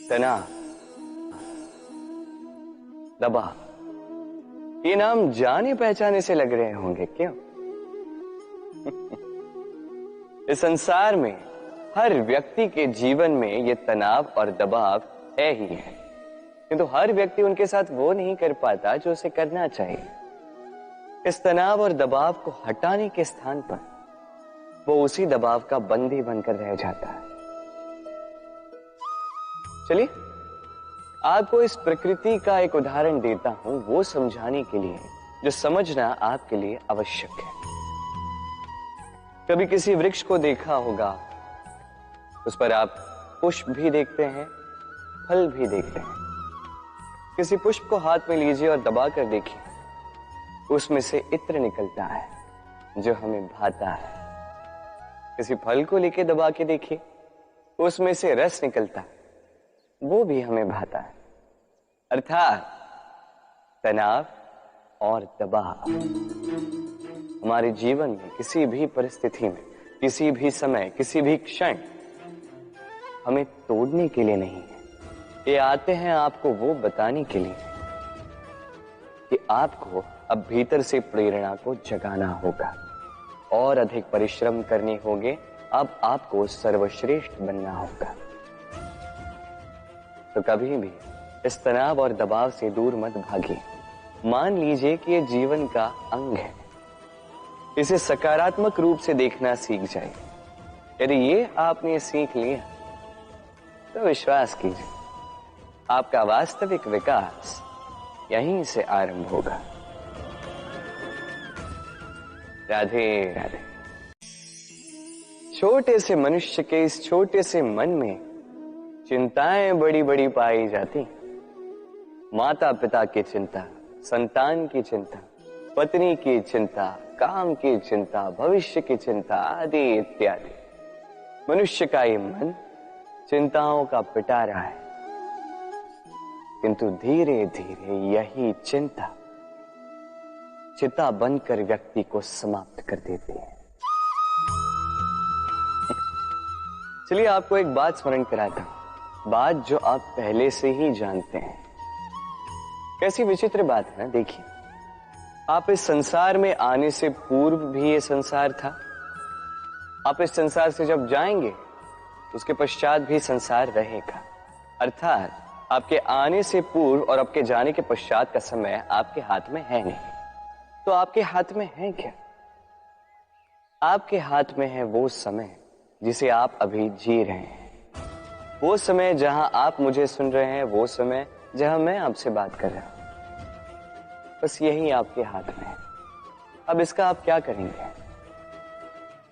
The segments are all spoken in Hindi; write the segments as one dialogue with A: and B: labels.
A: तनाव, दबाव, ये नाम जाने पहचाने से लग रहे होंगे, क्यों? इस संसार में हर व्यक्ति के जीवन में ये तनाव और दबाव है ही है, किंतु हर व्यक्ति उनके साथ वो नहीं कर पाता जो उसे करना चाहिए। इस तनाव और दबाव को हटाने के स्थान पर वो उसी दबाव का बंदी बनकर रह जाता है। चलिए आपको इस प्रकृति का एक उदाहरण देता हूं, वो समझाने के लिए जो समझना आपके लिए आवश्यक है। कभी किसी वृक्ष को देखा होगा, उस पर आप पुष्प भी देखते हैं, फल भी देखते हैं। किसी पुष्प को हाथ में लीजिए और दबा कर देखिए, उसमें से इत्र निकलता है जो हमें भाता है। किसी फल को लेके दबा के देखिए, उसमें से रस निकलता है, वो भी हमें भाता है। अर्थात तनाव और दबाव हमारे जीवन में किसी भी परिस्थिति में, किसी भी समय, किसी भी क्षण हमें तोड़ने के लिए नहीं है। ये आते हैं आपको वो बताने के लिए कि आपको अब भीतर से प्रेरणा को जगाना होगा और अधिक परिश्रम करने होंगे। अब आपको सर्वश्रेष्ठ बनना होगा। तो कभी भी इस तनाव और दबाव से दूर मत भागिए। मान लीजिए कि ये जीवन का अंग है, इसे सकारात्मक रूप से देखना सीख जाइए। यदि ये आपने सीख लिया तो विश्वास कीजिए, आपका वास्तविक विकास यहीं से आरंभ होगा। राधे राधे। छोटे से मनुष्य के इस छोटे से मन में चिंताएं बड़ी बड़ी पाई जाती। माता पिता की चिंता, संतान की चिंता, पत्नी की चिंता, काम की चिंता, भविष्य की चिंता आदि इत्यादि। मनुष्य का ये मन चिंताओं का पिटारा है, किंतु धीरे धीरे यही चिंता चिता बनकर व्यक्ति को समाप्त कर देती है। चलिए आपको एक बात स्मरण कराता हूं, बात जो आप पहले से ही जानते हैं। कैसी विचित्र बात है ना। देखिए, आप इस संसार में आने से पूर्व भी ये संसार था, आप इस संसार से जब जाएंगे उसके पश्चात भी संसार रहेगा। अर्थात आपके आने से पूर्व और आपके जाने के पश्चात का समय आपके हाथ में है नहीं। तो आपके हाथ में है क्या? आपके हाथ में है वो समय जिसे आप अभी जी रहे हैं, वो समय जहां आप मुझे सुन रहे हैं, वो समय जहां मैं आपसे बात कर रहा हूं। बस यही आपके हाथ में है। अब इसका आप क्या करेंगे?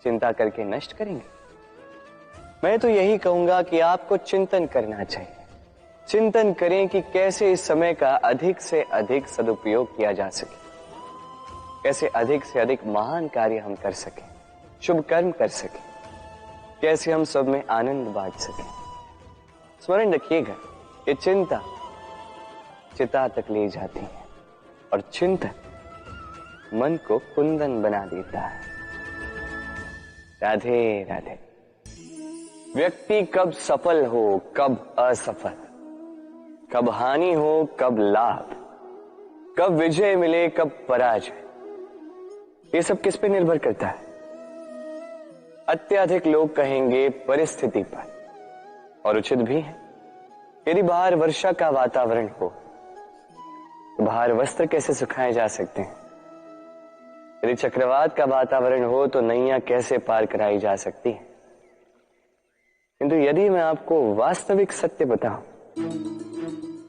A: चिंता करके नष्ट करेंगे? मैं तो यही कहूंगा कि आपको चिंतन करना चाहिए। चिंतन करें कि कैसे इस समय का अधिक से अधिक सदुपयोग किया जा सके, कैसे अधिक से अधिक महान कार्य हम कर सकें, शुभ कर्म कर सकें, कैसे हम सब में आनंद बांट सकें। स्मरण रखिएगा, ये चिंता चिता तक ले जाती है और चिंतन मन को कुंदन बना देता है। राधे राधे। व्यक्ति कब सफल हो, कब असफल, कब हानि हो, कब लाभ, कब विजय मिले, कब पराजय, ये सब किस पे निर्भर करता है? अत्यधिक लोग कहेंगे परिस्थिति पर, और उचित भी है। यदि बाहर वर्षा का वातावरण हो तो बाहर वस्त्र कैसे सुखाए जा सकते हैं? यदि चक्रवात का वातावरण हो तो नैया कैसे पार कराई जा सकती है? किंतु यदि मैं आपको वास्तविक सत्य बताऊं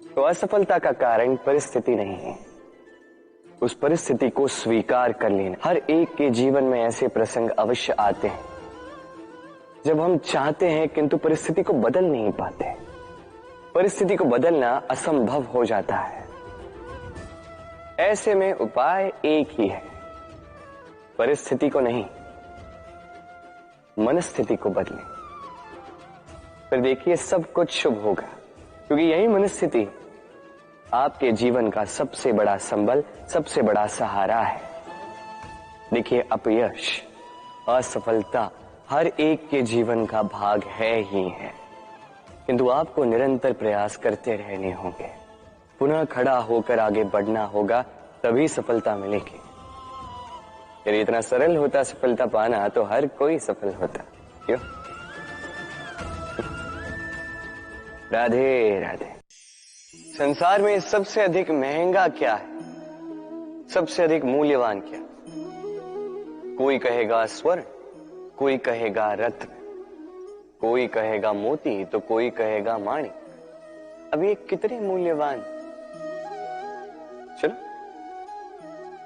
A: तो असफलता का कारण परिस्थिति नहीं है, उस परिस्थिति को स्वीकार कर लेना। हर एक के जीवन में ऐसे प्रसंग अवश्य आते हैं जब हम चाहते हैं किंतु परिस्थिति को बदल नहीं पाते। परिस्थिति को बदलना असंभव हो जाता है। ऐसे में उपाय एक ही है, परिस्थिति को नहीं, मनस्थिति को बदलें। फिर देखिए सब कुछ शुभ होगा, क्योंकि यही मनस्थिति आपके जीवन का सबसे बड़ा संबल, सबसे बड़ा सहारा है। देखिए अपयश, असफलता हर एक के जीवन का भाग है ही है, किंतु आपको निरंतर प्रयास करते रहने होंगे, पुनः खड़ा होकर आगे बढ़ना होगा, तभी सफलता मिलेगी। यदि इतना सरल होता सफलता पाना तो हर कोई सफल होता। क्यों? राधे राधे। संसार में सबसे अधिक महंगा क्या है? सबसे अधिक मूल्यवान क्या? कोई कहेगा स्वर्ण, कोई कहेगा रत्न, कोई कहेगा मोती, तो कोई कहेगा माणिक। अब ये कितने मूल्यवान? चलो,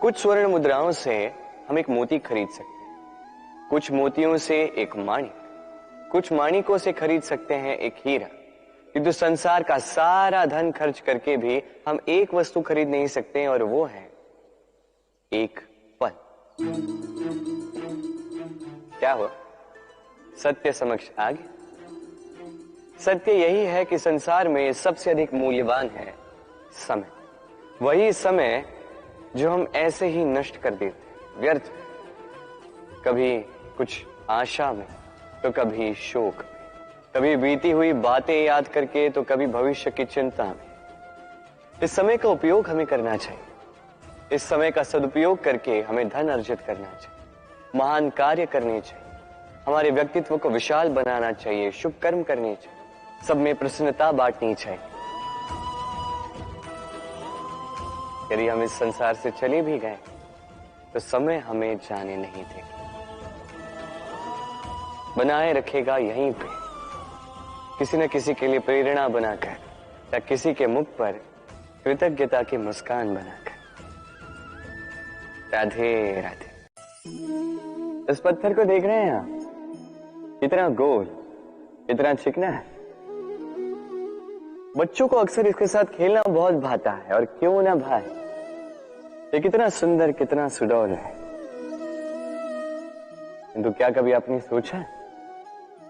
A: कुछ स्वर्ण मुद्राओं से हम एक मोती खरीद सकते हैं, कुछ मोतियों से एक माणिक, कुछ माणिकों से खरीद सकते हैं एक हीरा। किंतु संसार का सारा धन खर्च करके भी हम एक वस्तु खरीद नहीं सकते, और वो है एक पल। क्या हुआ? सत्य समक्ष आ गया। सत्य यही है कि संसार में सबसे अधिक मूल्यवान है समय। वही समय जो हम ऐसे ही नष्ट कर देते हैं, व्यर्थ, कभी कुछ आशा में तो कभी शोक में, कभी बीती हुई बातें याद करके तो कभी भविष्य की चिंता में। इस समय का उपयोग हमें करना चाहिए। इस समय का सदुपयोग करके हमें धन अर्जित करना चाहिए, महान कार्य करने चाहिए, हमारे व्यक्तित्व को विशाल बनाना चाहिए, शुभ कर्म करने चाहिए, सब में प्रसन्नता बांटनी चाहिए। यदि हम इस संसार से चले भी गए तो समय हमें जाने नहीं देगा, बनाए रखेगा यहीं पे, किसी न किसी के लिए प्रेरणा बनाकर, या किसी के मुख पर कृतज्ञता की मुस्कान बनाकर। राधे राधे। इस पत्थर को देख रहे हैं आप? इतना गोल, इतना चिकना है। बच्चों को अक्सर इसके साथ खेलना बहुत भाता है, और क्यों ना भाए, ये कितना सुंदर, कितना सुडौल है। किंतु क्या कभी आपने सोचा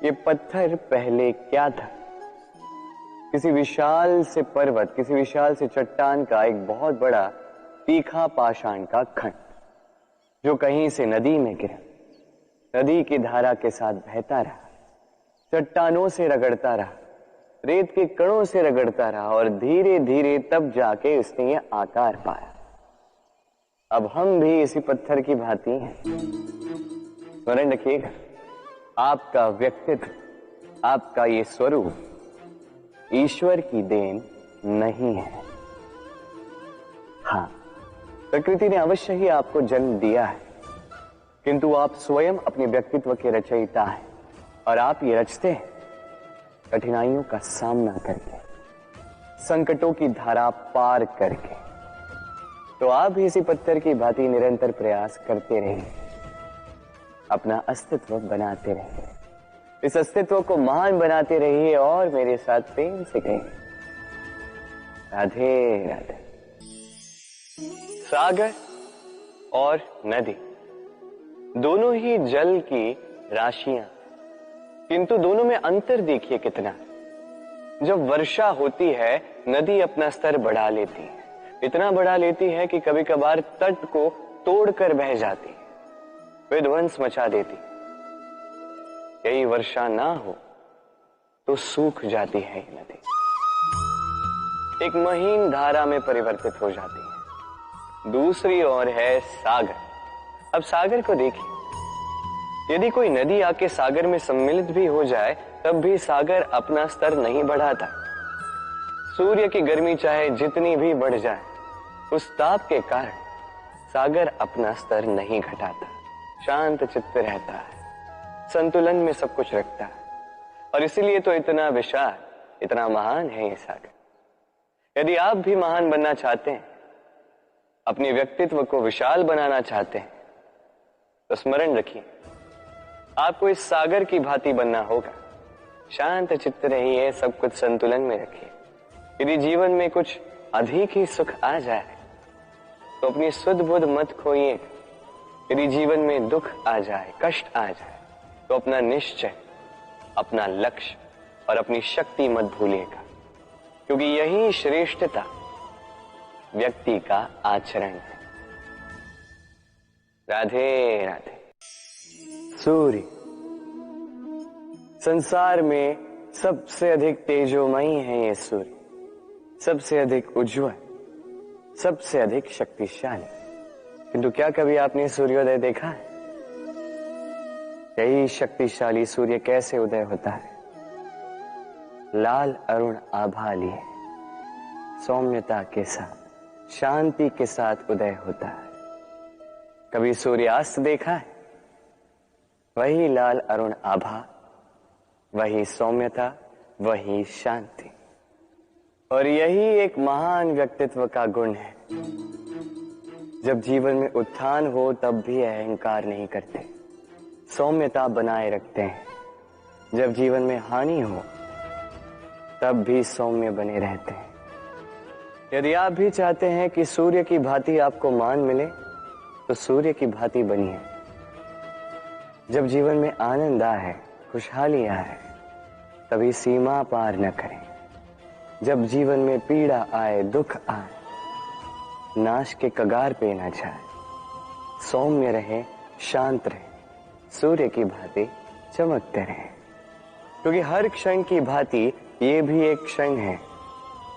A: ये पत्थर पहले क्या था? किसी विशाल से पर्वत, किसी विशाल से चट्टान का एक बहुत बड़ा तीखा पाषाण का खंड, जो कहीं से नदी में गिरा, नदी की धारा के साथ बहता रहा, चट्टानों से रगड़ता रहा, रेत के कणों से रगड़ता रहा, और धीरे धीरे तब जाके इसने ये आकार पाया। अब हम भी इसी पत्थर की भांति हैं। स्मरण रखिएगा, आपका व्यक्तित्व, आपका ये स्वरूप ईश्वर की देन नहीं है। हाँ, प्रकृति ने अवश्य ही आपको जन्म दिया है, किंतु आप स्वयं अपने व्यक्तित्व के रचयिता हैं, और आप ये रचते हैं कठिनाइयों का सामना करके, संकटों की धारा पार करके। तो आप भी इसी पत्थर की भांति निरंतर प्रयास करते रहिए, अपना अस्तित्व बनाते रहिए, इस अस्तित्व को महान बनाते रहिए, और मेरे साथ प्रेम से कहिए राधे राधे। सागर और नदी दोनों ही जल की राशियां, किंतु दोनों में अंतर देखिए कितना। जब वर्षा होती है, नदी अपना स्तर बढ़ा लेती है, इतना बढ़ा लेती है कि कभी कभार तट को तोड़कर बह जाती है, विध्वंस मचा देती। यही वर्षा ना हो तो सूख जाती है ये नदी, एक महीन धारा में परिवर्तित हो जाती है। दूसरी ओर है सागर। अब सागर को देखिए, यदि कोई नदी आके सागर में सम्मिलित भी हो जाए, तब भी सागर अपना स्तर नहीं बढ़ाता। सूर्य की गर्मी चाहे जितनी भी बढ़ जाए, उस ताप के कारण सागर अपना स्तर नहीं घटाता, शांत चित्त रहता है, संतुलन में सब कुछ रखता है, और इसीलिए तो इतना विशाल, इतना महान है ये सागर। यदि आप भी महान बनना चाहते हैं, अपने व्यक्तित्व को विशाल बनाना चाहते हैं, तो स्मरण रखिए, आपको इस सागर की भांति बनना होगा। शांत चित्त रहिए, सब कुछ संतुलन में रखिए। यदि जीवन में कुछ अधिक ही सुख आ जाए तो अपनी सुध बुध मत खोइए। यदि जीवन में दुख आ जाए, कष्ट आ जाए, तो अपना निश्चय, अपना लक्ष्य और अपनी शक्ति मत भूलिएगा, क्योंकि यही श्रेष्ठता व्यक्ति का आचरण है। राधे राधे। सूर्य संसार में सबसे अधिक तेजोमयी है ये सूर्य, सबसे अधिक उज्ज्वल, सबसे अधिक शक्तिशाली। किंतु क्या कभी आपने सूर्योदय देखा है? यही शक्तिशाली सूर्य कैसे उदय होता है? लाल अरुण आभा लिए सौम्यता के साथ, शांति के साथ उदय होता है। कभी सूर्यास्त देखा है? वही लाल अरुण आभा, वही सौम्यता, वही शांति। और यही एक महान व्यक्तित्व का गुण है। जब जीवन में उत्थान हो तब भी अहंकार नहीं करते, सौम्यता बनाए रखते हैं। जब जीवन में हानि हो तब भी सौम्य बने रहते हैं। यदि आप भी चाहते हैं कि सूर्य की भांति आपको मान मिले तो सूर्य की भांति बनिए। जब जीवन में आनंद आए, खुशहाली आए, तभी सीमा पार न करें। जब जीवन में पीड़ा आए, दुख आए, नाश के कगार पे न जाए। सौम्य रहे, शांत रहे, सूर्य की भांति चमकते रहे। क्योंकि हर क्षण की भांति ये भी एक क्षण है,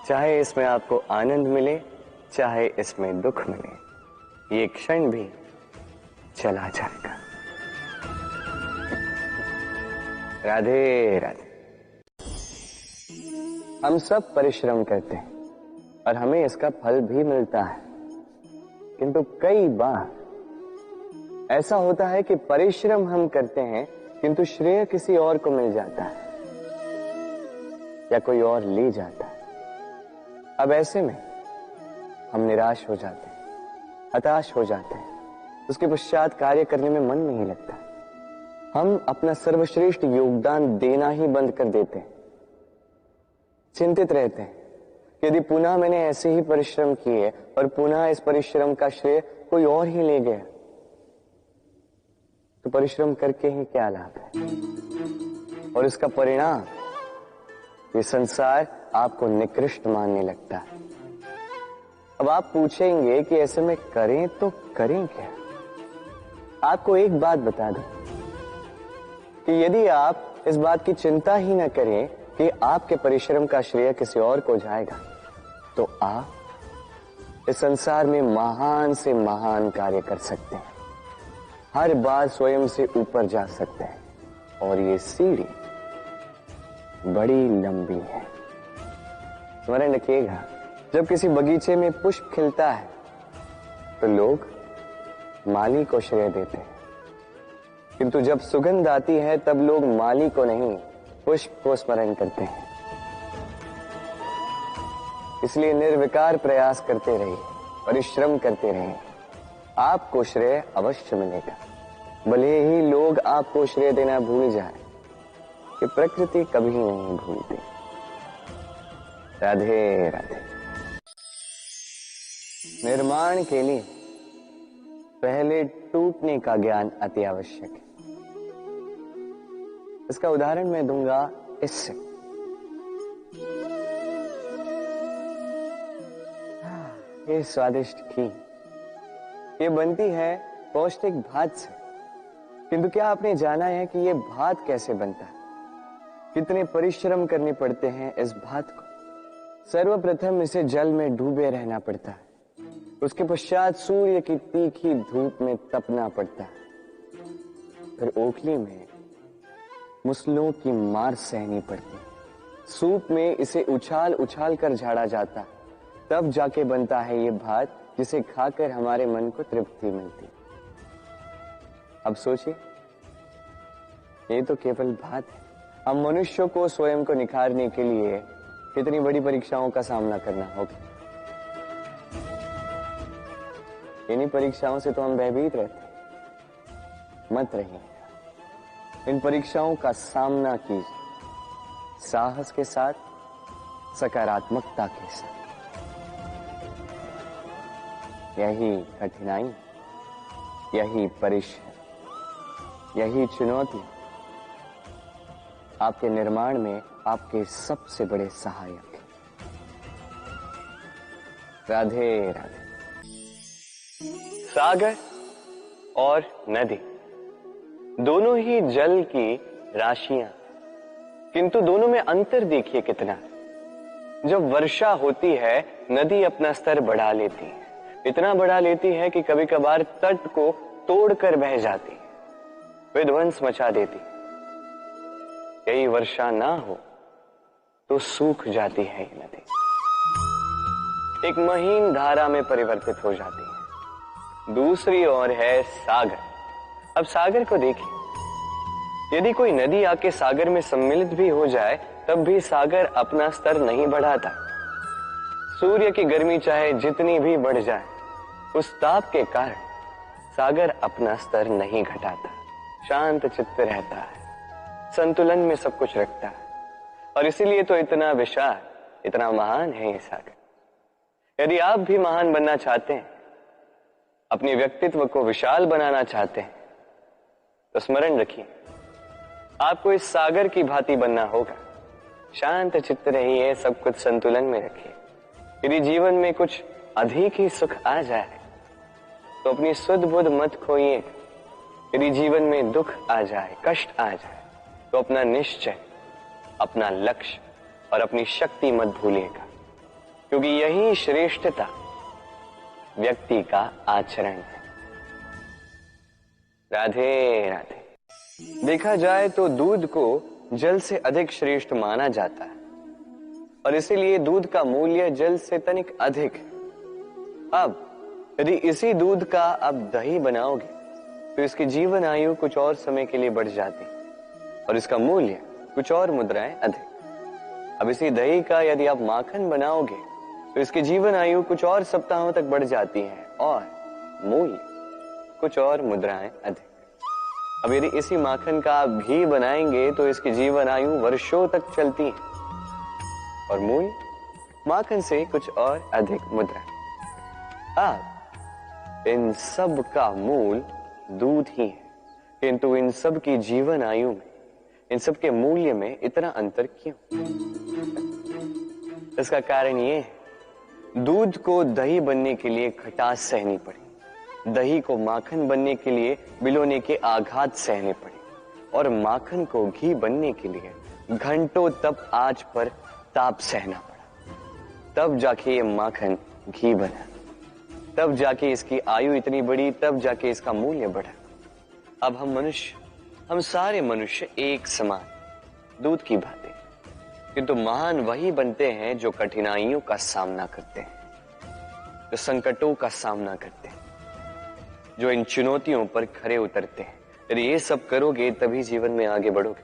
A: चाहे इसमें आपको आनंद मिले, चाहे इसमें दुख मिले, ये क्षण भी चला जाएगा। राधे राधे। हम सब परिश्रम करते हैं और हमें इसका फल भी मिलता है, किंतु कई बार ऐसा होता है कि परिश्रम हम करते हैं किंतु श्रेय किसी और को मिल जाता है या कोई और ले जाता है। अब ऐसे में हम निराश हो जाते हैं, हताश हो जाते हैं, उसके पश्चात कार्य करने में मन नहीं लगता। हम अपना सर्वश्रेष्ठ योगदान देना ही बंद कर देते हैं। चिंतित रहते हैं कि यदि पुनः मैंने ऐसे ही परिश्रम किए और पुनः इस परिश्रम का श्रेय कोई और ही ले गया तो परिश्रम करके ही क्या लाभ है? और इसका परिणाम ये संसार आपको निकृष्ट मानने लगता है। अब आप पूछेंगे कि ऐसे में करें तो करें क्या? आपको एक बात बता दूं कि यदि आप इस बात की चिंता ही न करें कि आपके परिश्रम का श्रेय किसी और को जाएगा, तो आप इस संसार में महान से महान कार्य कर सकते हैं। हर बार स्वयं से ऊपर जा सकते हैं। और ये सीढ़ी बड़ी लंबी है। स्मरण रखिएगा, जब किसी बगीचे में पुष्प खिलता है तो लोग माली को श्रेय देते हैं, किंतु जब सुगंध आती है तब लोग माली को नहीं, पुष्प को स्मरण करते हैं। इसलिए निर्विकार प्रयास करते रहिए, परिश्रम करते रहिए, आपको श्रेय अवश्य मिलेगा। भले ही लोग आपको श्रेय देना भूल जाए, कि प्रकृति कभी नहीं भूलती। राधे राधे। निर्माण के लिए पहले टूटने का ज्ञान अति आवश्यक है। इसका उदाहरण मैं दूंगा इससे। ये स्वादिष्ट खीर ये बनती है पौष्टिक भात से, किंतु क्या आपने जाना है कि ये भात कैसे बनता है? कितने परिश्रम करने पड़ते हैं इस भात को। सर्वप्रथम इसे जल में डूबे रहना पड़ता है, उसके पश्चात सूर्य की तीखी धूप में तपना पड़ता है, फिर ओखली में मुसलों की मार सहनी पड़ती है। सूप में इसे उछाल उछाल कर झाड़ा जाता है, तब जाके बनता है ये भात जिसे खाकर हमारे मन को तृप्ति मिलती। अब सोचिए, ये तो केवल भात है। हम मनुष्यों को स्वयं को निखारने के लिए कितनी बड़ी परीक्षाओं का सामना करना होगा। इन्हीं परीक्षाओं से तो हम भयभीत रहते हैं। मत रहिए, इन परीक्षाओं का सामना कीजिए साहस के साथ, सकारात्मकता के साथ। यही कठिनाई, यही परिश्रम, यही चुनौती आपके निर्माण में आपके सबसे बड़े सहायक हैं। राधे राधे। सागर और नदी दोनों ही जल की राशियां, किंतु दोनों में अंतर देखिए कितना। जब वर्षा होती है नदी अपना स्तर बढ़ा लेती है, इतना बढ़ा लेती है कि कभी कभार तट को तोड़कर बह जाती है, विध्वंस मचा देती। यही वर्षा ना हो तो सूख जाती है ये नदी, एक महीन धारा में परिवर्तित हो जाती है। दूसरी ओर है सागर। अब सागर को देखिए, यदि कोई नदी आके सागर में सम्मिलित भी हो जाए तब भी सागर अपना स्तर नहीं बढ़ाता। सूर्य की गर्मी चाहे जितनी भी बढ़ जाए, उस ताप के कारण सागर अपना स्तर नहीं घटाता, शांत चित्त रहता है, संतुलन में सब कुछ रखता है। और इसीलिए तो इतना विशाल, इतना महान है ये सागर। यदि आप भी महान बनना चाहते हैं, अपने व्यक्तित्व को विशाल बनाना चाहते हैं, तो स्मरण रखिए आपको इस सागर की भांति बनना होगा। शांत चित्त रहिए, सब कुछ संतुलन में रखिए। यदि जीवन में कुछ अधिक ही सुख आ जाए तो अपनी सुध बुध मत खोइए। यदि जीवन में दुख आ जाए, कष्ट आ जाए, तो अपना निश्चय, अपना लक्ष्य और अपनी शक्ति मत भूलिएगा, क्योंकि यही श्रेष्ठता व्यक्ति का आचरण है। राधे राधे। देखा जाए तो दूध को जल से अधिक श्रेष्ठ माना जाता है और इसीलिए दूध का मूल्य जल से तनिक अधिक है। अब यदि इसी दूध का अब दही बनाओगे तो इसकी जीवन आयु कुछ और समय के लिए बढ़ जाती और इसका मूल्य कुछ और मुद्राएं अधिक। अब इसी दही का यदि आप माखन बनाओगे तो इसकी जीवन आयु कुछ और सप्ताहों तक बढ़ जाती है और मूल्य कुछ और मुद्राएं अधिक। अब यदि इसी माखन का आप घी बनाएंगे तो इसकी जीवन आयु वर्षों तक चलती है और मूल्य माखन से कुछ और अधिक मुद्रा। अब इन सब का मूल दूध ही है, किंतु इन सब की जीवन आयु में, इन सब के मूल्य में इतना अंतर क्यों? इसका कारण यह है, दूध को दही बनने के लिए खटास सहनी पड़ी, दही को माखन बनने के लिए बिलोने के आघात सहने पड़े और माखन को घी बनने के लिए घंटों तप आंच पर ताप सहना पड़ा। तब जाके ये माखन घी बना, तब जाके इसकी आयु इतनी बड़ी, तब जाके इसका मूल्य बढ़ा। अब हम मनुष्य, हम सारे मनुष्य एक समान दूध की भांति, किंतु महान वही बनते हैं जो कठिनाइयों का सामना करते हैं, जो संकटों का सामना करते हैं, जो इन चुनौतियों पर खरे उतरते हैं। यदि ये सब करोगे तभी जीवन में आगे बढ़ोगे,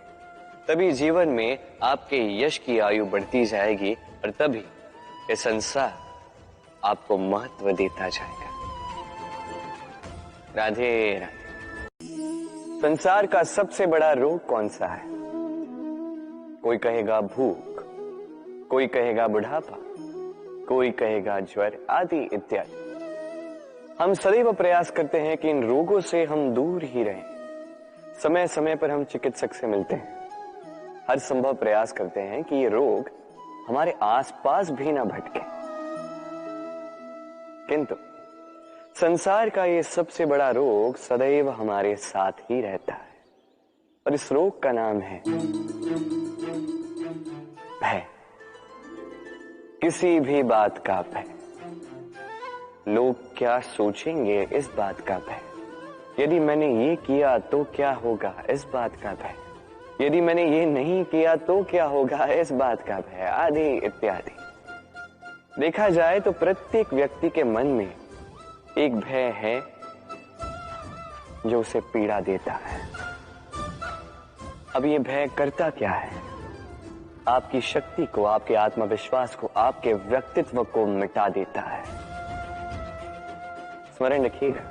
A: तभी जीवन में आपके यश की आयु बढ़ती जाएगी और तभी ये संसार आपको महत्व देता जाएगा। राधे राधे। संसार का सबसे बड़ा रोग कौन सा है? कोई कहेगा भूख, कोई कहेगा बुढ़ापा, कोई कहेगा ज्वर आदि इत्यादि। हम सदैव प्रयास करते हैं कि इन रोगों से हम दूर ही रहें। समय समय पर हम चिकित्सक से मिलते हैं, हर संभव प्रयास करते हैं कि ये रोग हमारे आसपास भी ना भटके, किंतु संसार का ये सबसे बड़ा रोग सदैव हमारे साथ ही रहता है और इस रोग का नाम है भय। किसी भी बात का भय, लोग क्या सोचेंगे इस बात का भय, यदि मैंने ये किया तो क्या होगा इस बात का भय, यदि मैंने ये नहीं किया तो क्या होगा इस बात का भय, आदि इत्यादि। देखा जाए तो प्रत्येक व्यक्ति के मन में एक भय है जो उसे पीड़ा देता है। अब ये भय करता क्या है? आपकी शक्ति को, आपके आत्मविश्वास को, आपके व्यक्तित्व को मिटा देता है। स्मरण रखिएगा,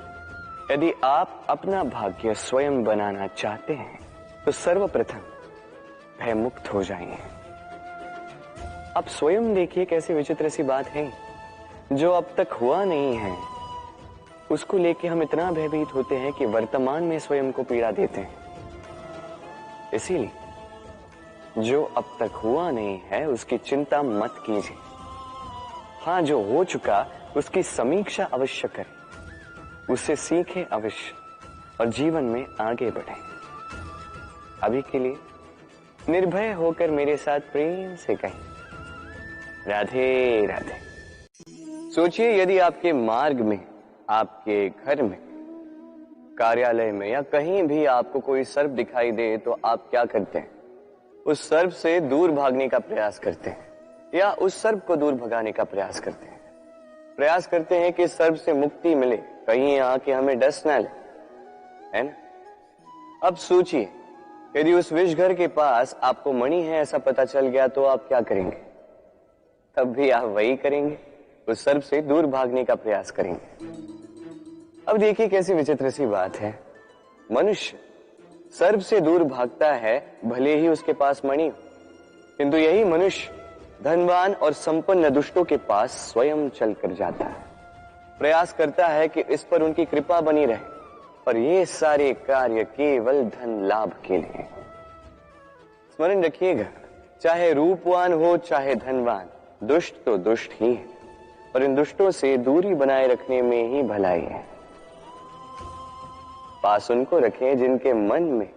A: यदि आप अपना भाग्य स्वयं बनाना चाहते हैं तो सर्वप्रथम भय मुक्त हो जाइए। आप स्वयं देखिए कैसी विचित्र सी बात है, जो अब तक हुआ नहीं है उसको लेके हम इतना भयभीत होते हैं कि वर्तमान में स्वयं को पीड़ा देते हैं। इसीलिए जो अब तक हुआ नहीं है उसकी चिंता मत कीजिए। हाँ, जो हो चुका उसकी समीक्षा अवश्य करें, उससे सीखें अवश्य और जीवन में आगे बढ़ें। अभी के लिए निर्भय होकर मेरे साथ प्रेम से कहें, राधे राधे। सोचिए, यदि आपके मार्ग में, आपके घर में, कार्यालय में या कहीं भी आपको कोई सर्प दिखाई दे तो आप क्या करते हैं? उस सर्प से दूर भागने का प्रयास करते हैं या उस सर्प को दूर भगाने का प्रयास करते हैं। प्रयास करते हैं कि सर्प से मुक्ति मिले, कहीं आके हमें डस ना ले, है ना? अब सोचिए, यदि उस विषघर के पास आपको मणि है ऐसा पता चल गया तो आप क्या करेंगे? तब भी आप वही करेंगे, उस सर्प से दूर भागने का प्रयास करेंगे। अब देखिए कैसी विचित्र सी बात है, मनुष्य सर्प से दूर भागता है भले ही उसके पास मणि हो, किंतु यही मनुष्य धनवान और संपन्न दुष्टों के पास स्वयं चलकर जाता है, प्रयास करता है कि इस पर उनकी कृपा बनी रहे, और ये सारे कार्य केवल धन लाभ के लिए। स्मरण रखिएगा, चाहे रूपवान हो चाहे धनवान, दुष्ट तो दुष्ट ही है, और इन दुष्टों से दूरी बनाए रखने में ही भलाई है। पास उनको रखें जिनके मन में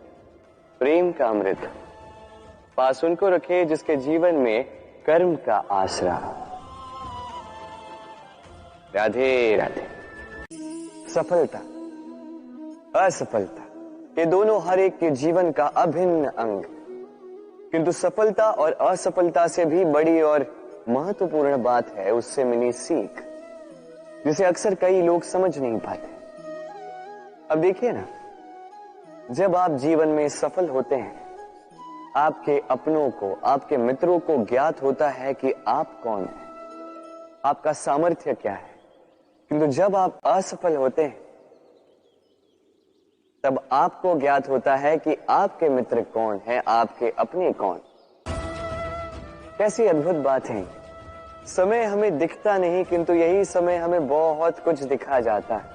A: प्रेम का अमृत हो, पास उनको रखें जिसके जीवन में कर्म का आसरा। राधे राधे। सफलता, असफलता, ये दोनों हर एक के जीवन का अभिन्न अंग, किंतु सफलता और असफलता से भी बड़ी और महत्वपूर्ण बात है उससे मिली सीख, जिसे अक्सर कई लोग समझ नहीं पाते। अब देखिए ना, जब आप जीवन में सफल होते हैं, आपके अपनों को, आपके मित्रों को ज्ञात होता है कि आप कौन हैं, आपका सामर्थ्य क्या है। किंतु जब आप असफल होते हैं, तब आपको ज्ञात होता है कि आपके मित्र कौन है, आपके अपने कौन। कैसी अद्भुत बात है। समय हमें दिखता नहीं, किंतु यही समय हमें बहुत कुछ दिखा जाता है।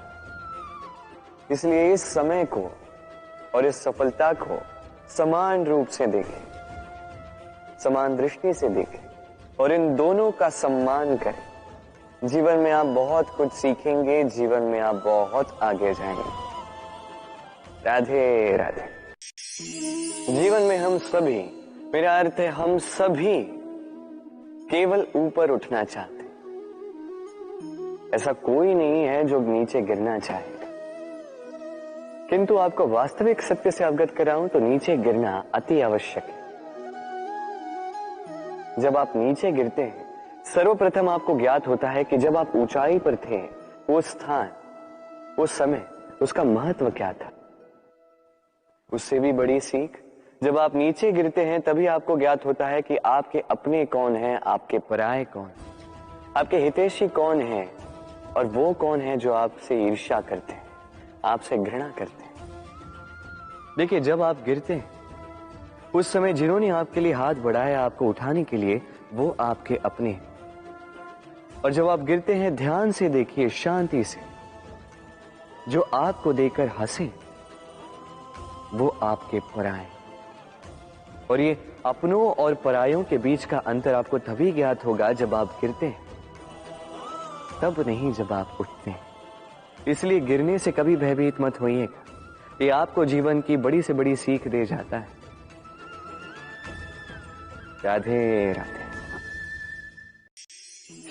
A: इसलिए इस समय को और इस सफलता को समान रूप से देखें, समान दृष्टि से देखें, और इन दोनों का सम्मान करें। जीवन में आप बहुत कुछ सीखेंगे, जीवन में आप बहुत आगे जाएंगे। राधे राधे। जीवन में हम सभी, मेरा अर्थ है हम सभी, केवल ऊपर उठना चाहते हैं। ऐसा कोई नहीं है जो नीचे गिरना चाहे, किंतु आपको वास्तविक सत्य से अवगत कराऊं तो नीचे गिरना अति आवश्यक है। जब आप नीचे गिरते हैं, सर्वप्रथम आपको ज्ञात होता है कि जब आप ऊंचाई पर थे, वो स्थान, वो समय, उसका महत्व क्या था। उससे भी बड़ी सीख, जब आप नीचे गिरते हैं तभी आपको ज्ञात होता है कि आपके अपने कौन हैं, आपके पराये कौन, आपके हितैषी कौन हैं, और वो कौन है जो आपसे ईर्ष्या करते हैं, आपसे घृणा करते हैं। देखिए, जब आप गिरते हैं, उस समय जिन्होंने आपके लिए हाथ बढ़ाया आपको उठाने के लिए, वो आपके अपने हैं। और जब आप गिरते हैं, ध्यान से देखिए, शांति से, जो आपको देकर हंसे वो आपके पराये। और ये अपनों और परायों के बीच का अंतर आपको तभी ज्ञात होगा जब आप गिरते हैं, तब नहीं जब आप उठते हैं। इसलिए गिरने से कभी भयभीत मत होइएगा, ये आपको जीवन की बड़ी से बड़ी सीख दे जाता है। राधे राधे।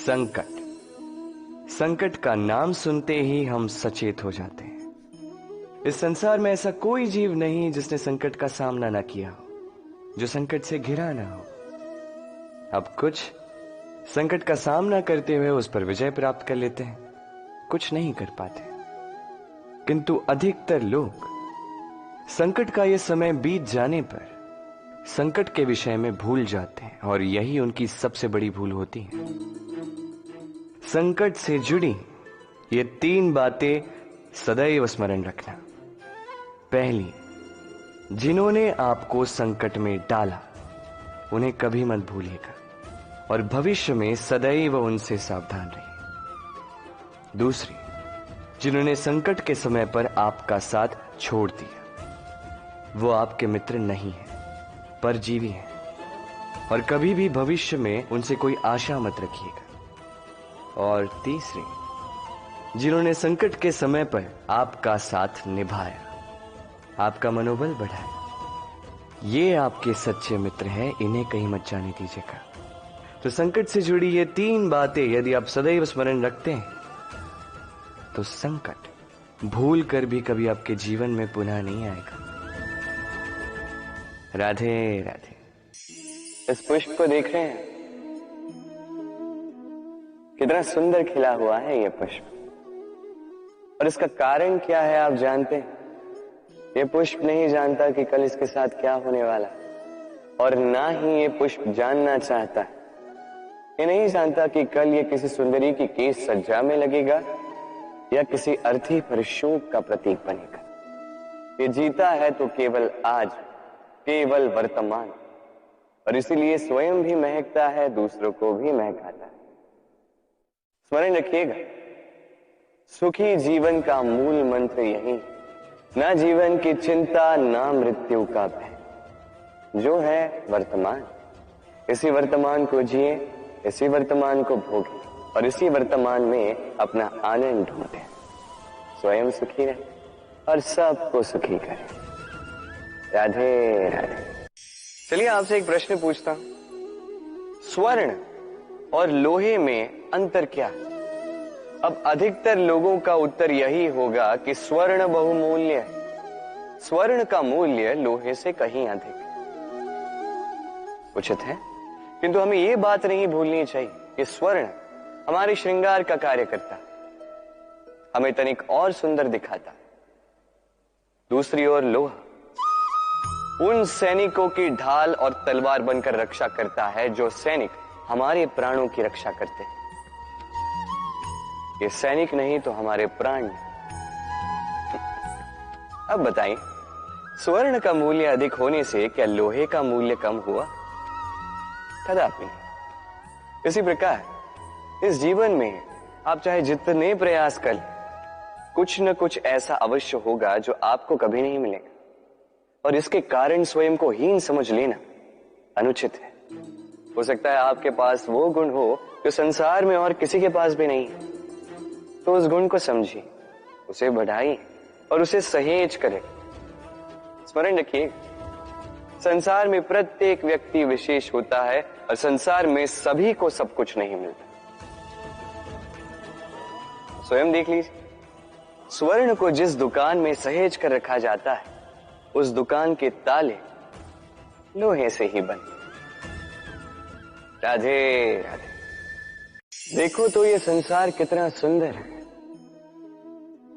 A: संकट, संकट का नाम सुनते ही हम सचेत हो जाते हैं। इस संसार में ऐसा कोई जीव नहीं जिसने संकट का सामना ना किया हो, जो संकट से घिरा ना हो। अब कुछ संकट का सामना करते हुए उस पर विजय प्राप्त कर लेते हैं, कुछ नहीं कर पाते। किंतु अधिकतर लोग संकट का यह समय बीत जाने पर संकट के विषय में भूल जाते हैं, और यही उनकी सबसे बड़ी भूल होती है। संकट से जुड़ी ये 3 बातें सदैव स्मरण रखना। पहली, जिन्होंने आपको संकट में डाला उन्हें कभी मत भूलिएगा, और भविष्य में सदैव उनसे सावधान रहिए। दूसरी, जिन्होंने संकट के समय पर आपका साथ छोड़ दिया, वो आपके मित्र नहीं है, परजीवी हैं, और कभी भी भविष्य में उनसे कोई आशा मत रखिएगा। और तीसरी, जिन्होंने संकट के समय पर आपका साथ निभाया, आपका मनोबल बढ़ाया, ये आपके सच्चे मित्र हैं, इन्हें कहीं मत जाने दीजिएगा। तो संकट से जुड़ी ये 3 बातें यदि आप सदैव स्मरण रखते हैं तो संकट भूल कर भी कभी आपके जीवन में पुनः नहीं आएगा। राधे राधे। इस पुष्प को देख रहे हैं, कितना सुंदर खिला हुआ है ये पुष्प, और इसका कारण क्या है आप जानते हैं? ये पुष्प नहीं जानता कि कल इसके साथ क्या होने वाला, और ना ही ये पुष्प जानना चाहता है। ये नहीं जानता कि कल ये किसी सुंदरी की केस सज्जा में लगेगा या किसी अर्थी पर शोक का प्रतीक बनेगा। ये जीता है तो केवल आज, केवल वर्तमान, और इसीलिए स्वयं भी महकता है, दूसरों को भी महकाता है। स्मरण रखिएगा, सुखी जीवन का मूल मंत्र यही है, ना जीवन की चिंता, ना मृत्यु का भय। जो है वर्तमान, इसी वर्तमान को जिए, इसी वर्तमान को भोगे, और इसी वर्तमान में अपना आनंद ढूंढे। स्वयं सुखी रहे और सबको सुखी करे। राधे राधे। चलिए आपसे एक प्रश्न पूछता हूं, स्वर्ण और लोहे में अंतर क्या है? अब अधिकतर लोगों का उत्तर यही होगा कि स्वर्ण बहुमूल्य है। स्वर्ण का मूल्य लोहे से कहीं अधिक है। उचित है, किंतु हमें यह बात नहीं भूलनी चाहिए कि स्वर्ण हमारे श्रृंगार का कार्य करता है, हमें तनिक और सुंदर दिखाता है। दूसरी ओर लोहा उन सैनिकों की ढाल और तलवार बनकर रक्षा करता है जो सैनिक हमारे प्राणों की रक्षा करते हैं। ये सैनिक नहीं तो हमारे प्राण। अब बताइए, स्वर्ण का मूल्य अधिक होने से क्या लोहे का मूल्य कम हुआ? कदापि नहीं। इसी प्रकार इस जीवन में आप चाहे जितने प्रयास कर लें, कुछ न कुछ ऐसा अवश्य होगा जो आपको कभी नहीं मिलेगा, और इसके कारण स्वयं को हीन समझ लेना अनुचित है। हो सकता है आपके पास वो गुण हो जो संसार में और किसी के पास भी नहीं है, तो उस गुण को समझिए, उसे बढ़ाइए और उसे सहेज करें। स्मरण रखिए, संसार में प्रत्येक व्यक्ति विशेष होता है और संसार में सभी को सब कुछ नहीं मिलता। स्वयं देख लीजिए, स्वर्ण को जिस दुकान में सहेज कर रखा जाता है, उस दुकान के ताले लोहे से ही बने। राधे राधे। देखो तो ये संसार कितना सुंदर है,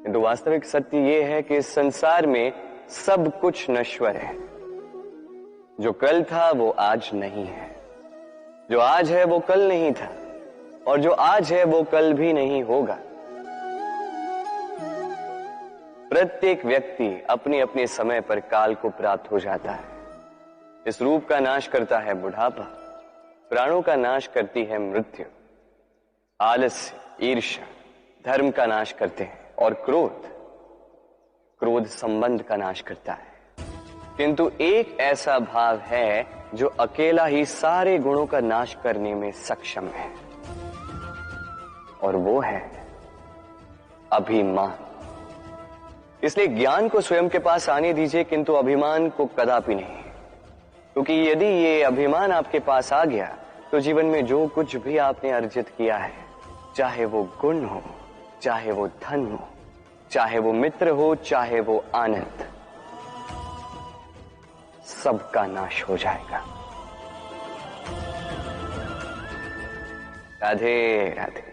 A: किंतु वास्तविक सत्य ये है कि इस संसार में सब कुछ नश्वर है। जो कल था वो आज नहीं है, जो आज है वो कल नहीं था, और जो आज है वो कल भी नहीं होगा। प्रत्येक व्यक्ति अपने अपने समय पर काल को प्राप्त हो जाता है। इस रूप का नाश करता है बुढ़ापा, प्राणों का नाश करती है मृत्यु, आलस्य, ईर्ष्या धर्म का नाश करते हैं, और क्रोध संबंध का नाश करता है। किंतु एक ऐसा भाव है जो अकेला ही सारे गुणों का नाश करने में सक्षम है, और वो है अभिमान। इसलिए ज्ञान को स्वयं के पास आने दीजिए, किंतु अभिमान को कदापि नहीं, क्योंकि यदि ये अभिमान आपके पास आ गया तो जीवन में जो कुछ भी आपने अर्जित किया है, चाहे वो गुण हो, चाहे वो धन हो, चाहे वो मित्र हो, चाहे वो आनंद, सबका नाश हो जाएगा। राधे राधे।